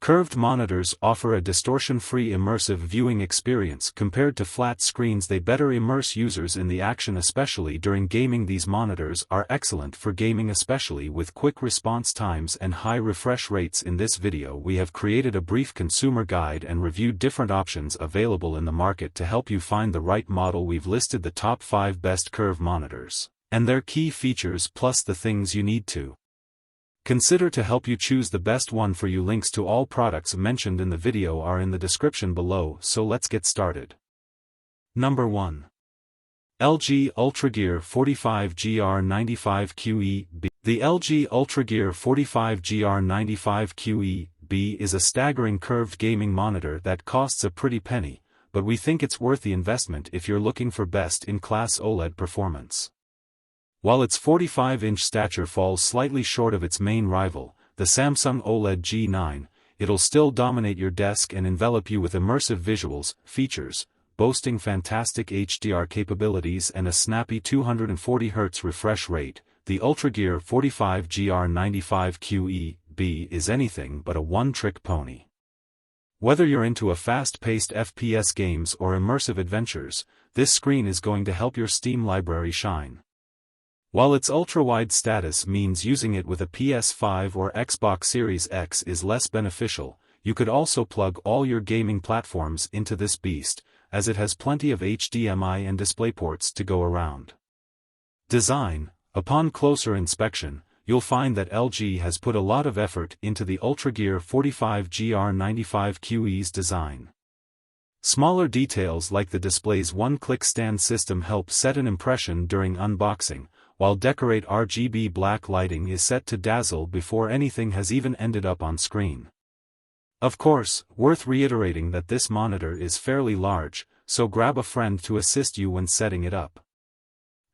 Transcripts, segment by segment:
Curved monitors offer a distortion-free immersive viewing experience compared to flat screens. They better immerse users in the action, especially during gaming. These monitors are excellent for gaming, especially with quick response times and high refresh rates. In this video we have created a brief consumer guide and reviewed different options available in the market to help you find the right model. We've listed the top 5 best curved monitors and their key features plus the things you need to consider to help you choose the best one for you. Links to all products mentioned in the video are in the description below, so let's get started. Number 1. LG UltraGear 45GR95QE-B. The LG UltraGear 45GR95QE-B is a staggering curved gaming monitor that costs a pretty penny, but we think it's worth the investment if you're looking for best-in-class OLED performance. While its 45-inch stature falls slightly short of its main rival, the Samsung OLED G9, it'll still dominate your desk and envelop you with immersive visuals, features, boasting fantastic HDR capabilities and a snappy 240Hz refresh rate. The UltraGear 45GR95QE-B is anything but a one-trick pony. Whether you're into a fast-paced FPS games or immersive adventures, this screen is going to help your Steam library shine. While its ultra-wide status means using it with a PS5 or Xbox Series X is less beneficial, you could also plug all your gaming platforms into this beast, as it has plenty of HDMI and DisplayPorts to go around. Design. Upon closer inspection, you'll find that LG has put a lot of effort into the UltraGear 45GR95QE's design. Smaller details like the display's one-click stand system help set an impression during unboxing, while decorate RGB black lighting is set to dazzle before anything has even ended up on screen. Of course, worth reiterating that this monitor is fairly large, so grab a friend to assist you when setting it up.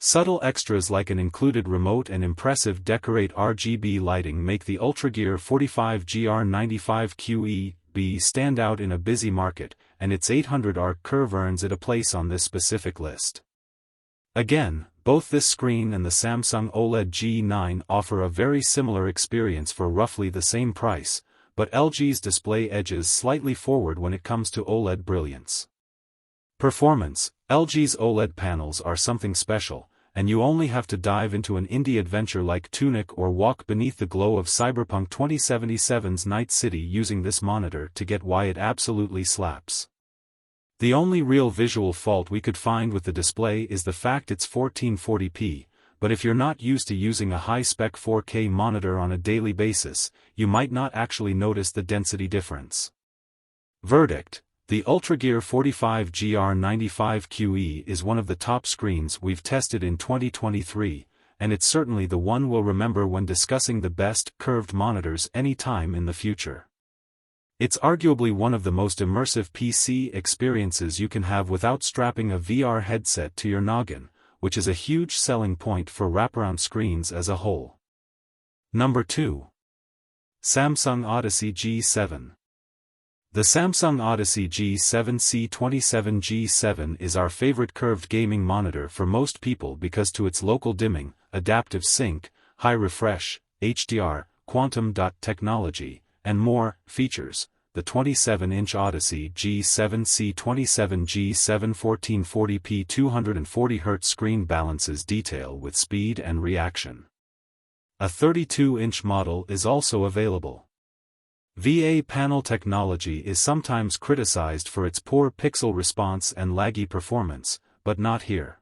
Subtle extras like an included remote and impressive decorate RGB lighting make the UltraGear 45GR95QE-B stand out in a busy market, and its 800R curve earns it a place on this specific list. Again, both this screen and the Samsung OLED G9 offer a very similar experience for roughly the same price, but LG's display edges slightly forward when it comes to OLED brilliance. Performance. LG's OLED panels are something special, and you only have to dive into an indie adventure like Tunic or walk beneath the glow of Cyberpunk 2077's Night City using this monitor to get why it absolutely slaps. The only real visual fault we could find with the display is the fact it's 1440p, but if you're not used to using a high-spec 4K monitor on a daily basis, you might not actually notice the density difference. Verdict. The UltraGear 45GR95QE is one of the top screens we've tested in 2023, and it's certainly the one we'll remember when discussing the best curved monitors any time in the future. It's arguably one of the most immersive PC experiences you can have without strapping a VR headset to your noggin, which is a huge selling point for wraparound screens as a whole. Number 2. Samsung Odyssey G7. The Samsung Odyssey G7 C27 G7 is our favorite curved gaming monitor for most people because to its local dimming, adaptive sync, high refresh, HDR, quantum dot technology, and more features, the 27-inch Odyssey G7 C27 G7 1440p 240Hz screen balances detail with speed and reaction. A 32-inch model is also available. VA panel technology is sometimes criticized for its poor pixel response and laggy performance, but not here.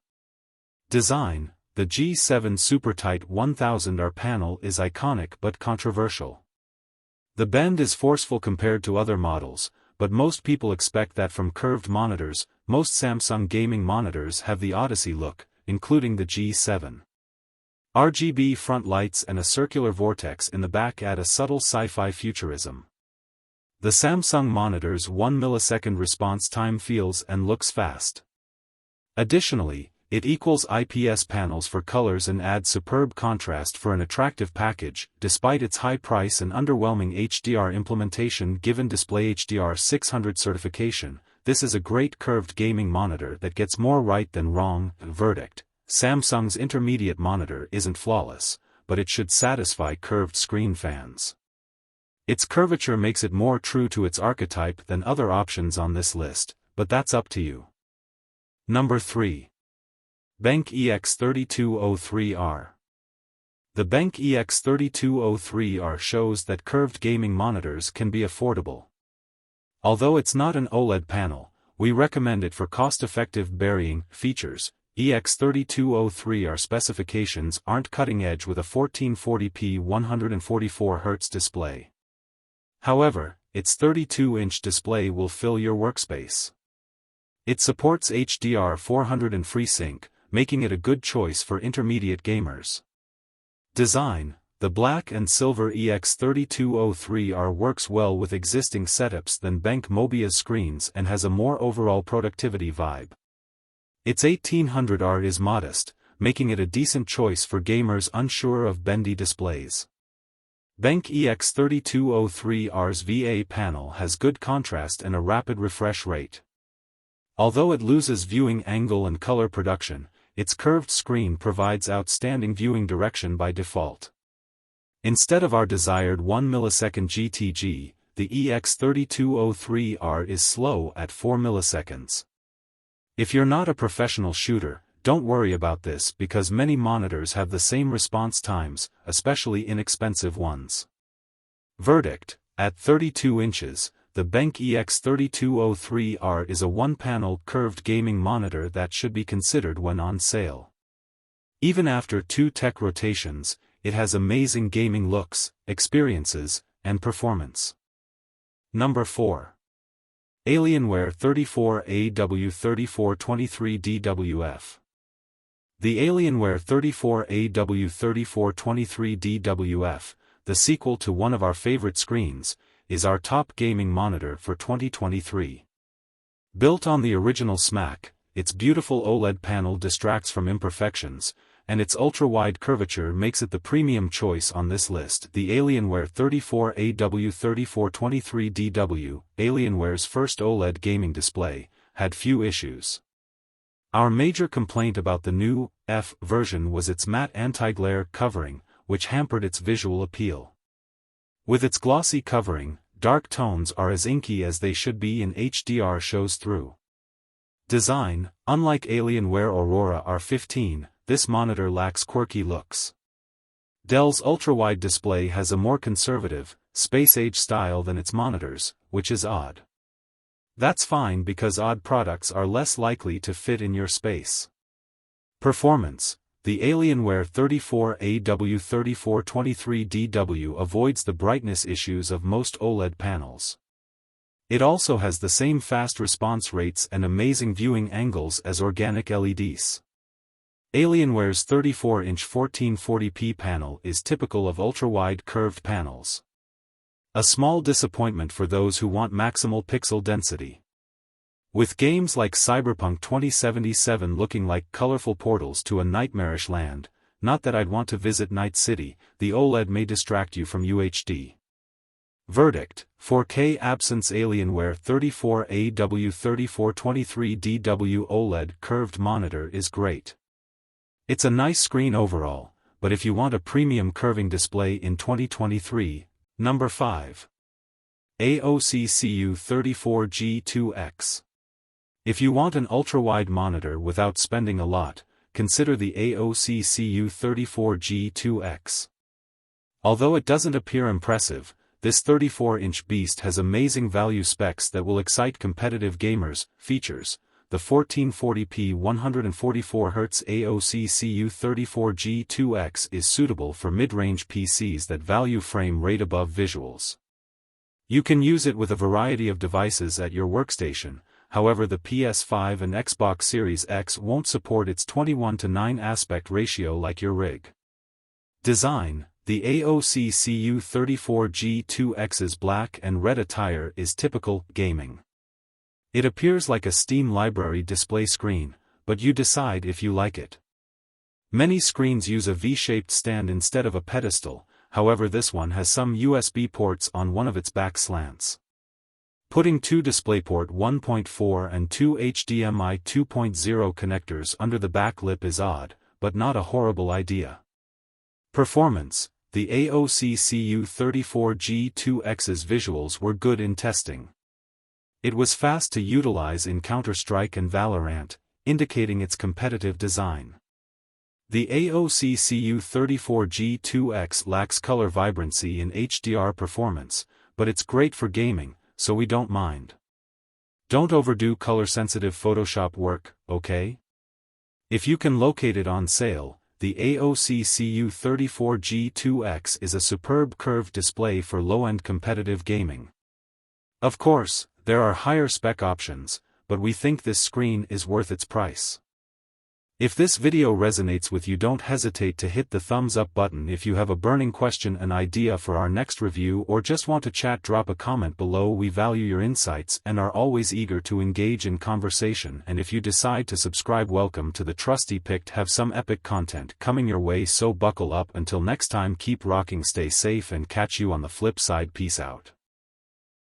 Design. The G7 SuperTight 1000R panel is iconic but controversial. The bend is forceful compared to other models, but most people expect that from curved monitors. Most Samsung gaming monitors have the Odyssey look, including the G7. RGB front lights and a circular vortex in the back add a subtle sci-fi futurism. The Samsung monitor's 1 millisecond response time feels and looks fast. Additionally, it equals IPS panels for colors and adds superb contrast for an attractive package. Despite its high price and underwhelming HDR implementation given Display HDR 600 certification, this is a great curved gaming monitor that gets more right than wrong. Verdict. Samsung's intermediate monitor isn't flawless, but it should satisfy curved screen fans. Its curvature makes it more true to its archetype than other options on this list, but that's up to you. Number 3. BenQ EX3203R. The BenQ EX3203R shows that curved gaming monitors can be affordable. Although it's not an OLED panel, we recommend it for cost-effective burying features. EX3203R specifications aren't cutting-edge with a 1440p 144Hz display. However, its 32-inch display will fill your workspace. It supports HDR400 and FreeSync, making it a good choice for intermediate gamers. Design: the black and silver EX3203R works well with existing setups than BenQ Mobia's screens and has a more overall productivity vibe. Its 1800R is modest, making it a decent choice for gamers unsure of bendy displays. BenQ EX3203R's VA panel has good contrast and a rapid refresh rate. Although it loses viewing angle and color production, its curved screen provides outstanding viewing direction by default. Instead of our desired 1 millisecond GTG, the EX3203R is slow at 4 milliseconds. If you're not a professional shooter, don't worry about this because many monitors have the same response times, especially inexpensive ones. Verdict: at 32 inches, the BenQ EX3203R is a one-panel curved gaming monitor that should be considered when on sale. Even after 2 tech rotations, it has amazing gaming looks, experiences, and performance. Number 4. Alienware 34AW3423DWF. The Alienware 34AW3423DWF, the sequel to one of our favorite screens, is our top gaming monitor for 2023. Built on the original SMAC, its beautiful OLED panel distracts from imperfections, and its ultra-wide curvature makes it the premium choice on this list. The Alienware 34AW3423DW, Alienware's first OLED gaming display, had few issues. Our major complaint about the new F version was its matte anti-glare covering, which hampered its visual appeal. With its glossy covering, dark tones are as inky as they should be and HDR shows through. Design: unlike Alienware Aurora R15, this monitor lacks quirky looks. Dell's ultra-wide display has a more conservative, space-age style than its monitors, which is odd. That's fine because odd products are less likely to fit in your space. Performance: the Alienware 34AW3423DW avoids the brightness issues of most OLED panels. It also has the same fast response rates and amazing viewing angles as organic LEDs. Alienware's 34-inch 1440p panel is typical of ultra-wide curved panels. A small disappointment for those who want maximal pixel density. With games like Cyberpunk 2077 looking like colorful portals to a nightmarish land, not that I'd want to visit Night City, the OLED may distract you from UHD. Verdict: 4K absence. Alienware 34AW3423DW OLED curved monitor is great. It's a nice screen overall, but if you want a premium curving display in 2023, Number 5. AOC CU34G2X. If you want an ultra-wide monitor without spending a lot, consider the AOC CU34G2X. Although it doesn't appear impressive, this 34-inch beast has amazing value specs that will excite competitive gamers. Features: the 1440p 144Hz AOC CU34G2X is suitable for mid-range PCs that value frame rate above visuals. You can use it with a variety of devices at your workstation, however the PS5 and Xbox Series X won't support its 21:9 aspect ratio like your rig. Design: the AOC CU34G2X's black and red attire is typical gaming. It appears like a Steam library display screen, but you decide if you like it. Many screens use a V-shaped stand instead of a pedestal, however this one has some USB ports on one of its back slants. Putting two DisplayPort 1.4 and two HDMI 2.0 connectors under the back lip is odd, but not a horrible idea. Performance: the AOC CU34G2X's visuals were good in testing. It was fast to utilize in Counter-Strike and Valorant, indicating its competitive design. The AOC CU34G2X lacks color vibrancy in HDR performance, but it's great for gaming, so we don't mind. Don't overdo color-sensitive Photoshop work, okay? If you can locate it on sale, the AOC CU34G2X is a superb curved display for low-end competitive gaming. Of course, there are higher spec options, but we think this screen is worth its price. If this video resonates with you, don't hesitate to hit the thumbs up button. If you have a burning question, an idea for our next review, or just want to chat, drop a comment below. We value your insights and are always eager to engage in conversation. And if you decide to subscribe, welcome to the Trusty Picked. Have some epic content coming your way, so buckle up. Until next time, keep rocking, stay safe, and catch you on the flip side. Peace out.